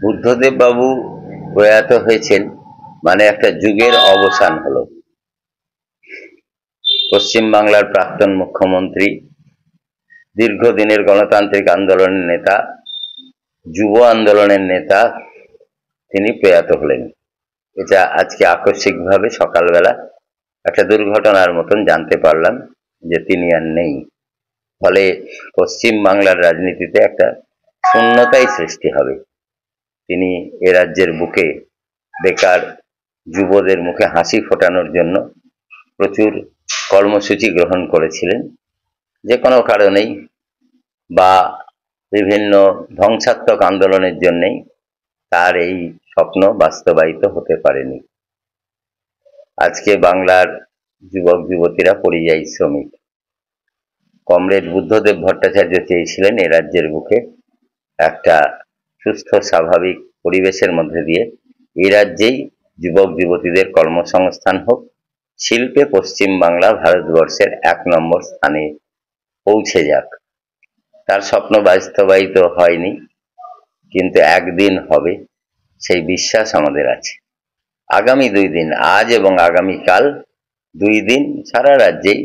বুদ্ধদেব বাবু প্রয়াত হয়েছেন মানে একটা যুগের অবসান হলো। পশ্চিম বাংলার প্রাক্তন মুখ্যমন্ত্রী, দীর্ঘদিনের গণতান্ত্রিক আন্দোলনের নেতা, যুব আন্দোলনের নেতা, তিনি প্রয়াত হলেন। এটা আজকে আকস্মিকভাবে সকালবেলা একটা দুর্ঘটনার মতন জানতে পারলাম যে তিনি আর নেই। ফলে পশ্চিম বাংলার রাজনীতিতে একটা শূন্যতাই সৃষ্টি হবে। তিনি এ রাজ্যের বুকে বেকার যুবদের মুখে হাসি ফোটানোর জন্য প্রচুর কর্মসূচি গ্রহণ করেছিলেন। যে কোনো কারণেই বা বিভিন্ন ধ্বংসাত্মক আন্দোলনের জন্যেই তার এই স্বপ্ন বাস্তবায়িত হতে পারেনি। আজকে বাংলার যুবক যুবতীরা পরিযায়ী শ্রমিক। কমরেড বুদ্ধদেব ভট্টাচার্য চেয়েছিলেন এ রাজ্যের বুকে একটা সুস্থ স্বাভাবিক পরিবেশের মধ্যে দিয়ে এই রাজ্যেই যুবক যুবতীদের কর্মসংস্থান হোক, শিল্পে পশ্চিম বাংলা ভারতবর্ষের 1 নম্বর স্থানে পৌঁছে যাক। তার স্বপ্ন বাস্তবায়িত হয়নি, কিন্তু একদিন হবে, সেই বিশ্বাস আমাদের আছে। আগামী 2 দিন, আজ এবং আগামীকাল 2 দিন সারা রাজ্যেই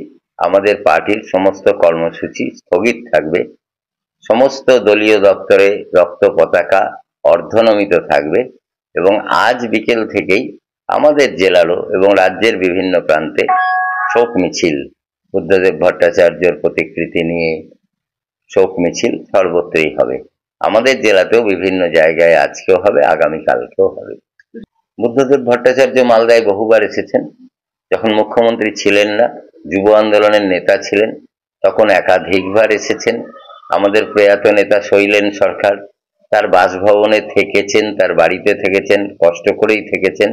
আমাদের পার্টির সমস্ত কর্মসূচি স্থগিত থাকবে। সমস্ত দলীয় দপ্তরে রক্ত পতাকা অর্ধনমিত থাকবে এবং আজ বিকেল থেকেই আমাদের জেলারও এবং রাজ্যের বিভিন্ন প্রান্তে শোক মিছিল, বুদ্ধদেব ভট্টাচার্যের প্রতিকৃতি নিয়ে শোক মিছিল সর্বত্রই হবে। আমাদের জেলাতেও বিভিন্ন জায়গায় আজকেও হবে, আগামীকালকেও হবে। বুদ্ধদেব ভট্টাচার্য মালদায় বহুবার এসেছেন। যখন মুখ্যমন্ত্রী ছিলেন না, যুব আন্দোলনের নেতা ছিলেন, তখন একাধিকবার এসেছেন। আমাদের প্রয়াত নেতা শৈলেন সরকার তার বাসভবনে থেকেছেন, তার বাড়িতে থেকেছেন, কষ্ট করেই থেকেছেন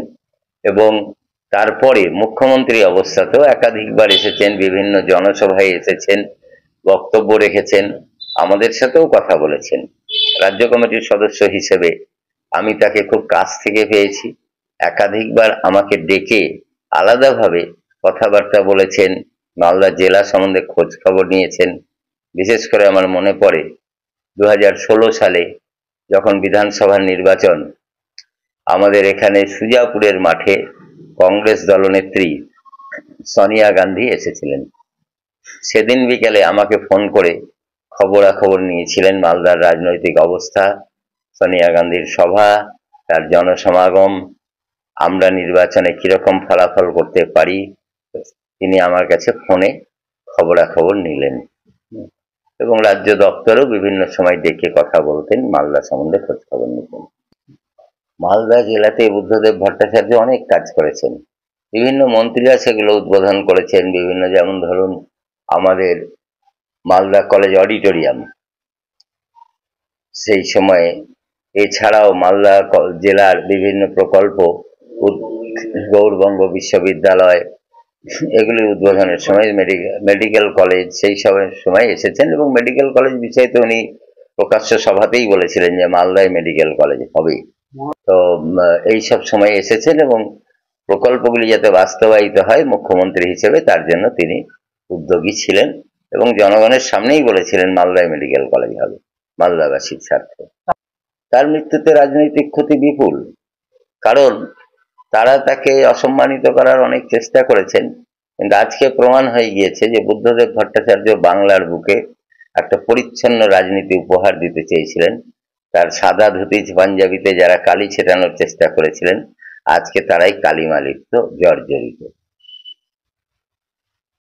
এবং তারপরে মুখ্যমন্ত্রী অবস্থাতেও একাধিকবার এসেছেন, বিভিন্ন জনসভায় এসেছেন, বক্তব্য রেখেছেন, আমাদের সাথেও কথা বলেছেন। রাজ্য কমিটির সদস্য হিসেবে আমি তাকে খুব কাছ থেকে পেয়েছি। একাধিকবার আমাকে ডেকে আলাদাভাবে কথাবার্তা বলেছেন, মালদা জেলা সম্বন্ধে খোঁজ খবর নিয়েছেন। বিশেষ করে আমার মনে পড়ে 2016 সালে যখন বিধানসভার নির্বাচন, আমাদের এখানে সুজাপুরের মাঠে কংগ্রেস দলনেত্রী সোনিয়া গান্ধী এসেছিলেন। সেদিন বিকেলে আমাকে ফোন করে খবরাখবর নিয়েছিলেন মালদার রাজনৈতিক অবস্থা, সোনিয়া গান্ধীর সভা, তার জনসমাগম, আমরা নির্বাচনে কিরকম ফলাফল করতে পারি। তিনি আমার কাছে ফোনে খবরাখবর নিলেন এবং রাজ্য দপ্তরেও বিভিন্ন সময় ডেকে কথা বলতেন, মালদা সম্বন্ধে খোঁজ খবর নিতেন। মালদা জেলাতে বুদ্ধদেব ভট্টাচার্য অনেক কাজ করেছেন, বিভিন্ন মন্ত্রীরা সেগুলো উদ্বোধন করেছেন। বিভিন্ন, যেমন ধরুন আমাদের মালদা কলেজ অডিটোরিয়াম, সেই সময়ে এছাড়াও মালদা জেলার বিভিন্ন প্রকল্প, গৌরবঙ্গ বিশ্ববিদ্যালয়, এগুলি উদ্বোধনের সময় মেডিকেল কলেজ, সেই সময় এসেছেন এবং মেডিকেল কলেজ বিষয়ে তো উনি প্রকাশ্য সভাতেই বলেছিলেন যে মালদায় মেডিকেল কলেজ হবে। তো এই সব সময় এসেছেন এবং প্রকল্পগুলি যাতে বাস্তবায়িত হয় মুখ্যমন্ত্রী হিসেবে তার জন্য তিনি উদ্যোগী ছিলেন এবং জনগণের সামনেই বলেছিলেন মালদায় মেডিকেল কলেজ হবে মালদাবাসীর স্বার্থে। তার মৃত্যুতে রাজনৈতিক ক্ষতি বিপুল, কারণ তারা তাকে অসম্মানিত করার অনেক চেষ্টা করেছেন, কিন্তু আজকে প্রমাণ হয়ে গিয়েছে যে বুদ্ধদেব ভট্টাচার্য বাংলার বুকে একটা পরিচ্ছন্ন রাজনীতি উপহার দিতে চেয়েছিলেন। তার সাদা ধুতি পাঞ্জাবিতে যারা কালি ছেটানোর চেষ্টা করেছিলেন, আজকে তারাই কালিমা লিপ্ত, জর্জরিত।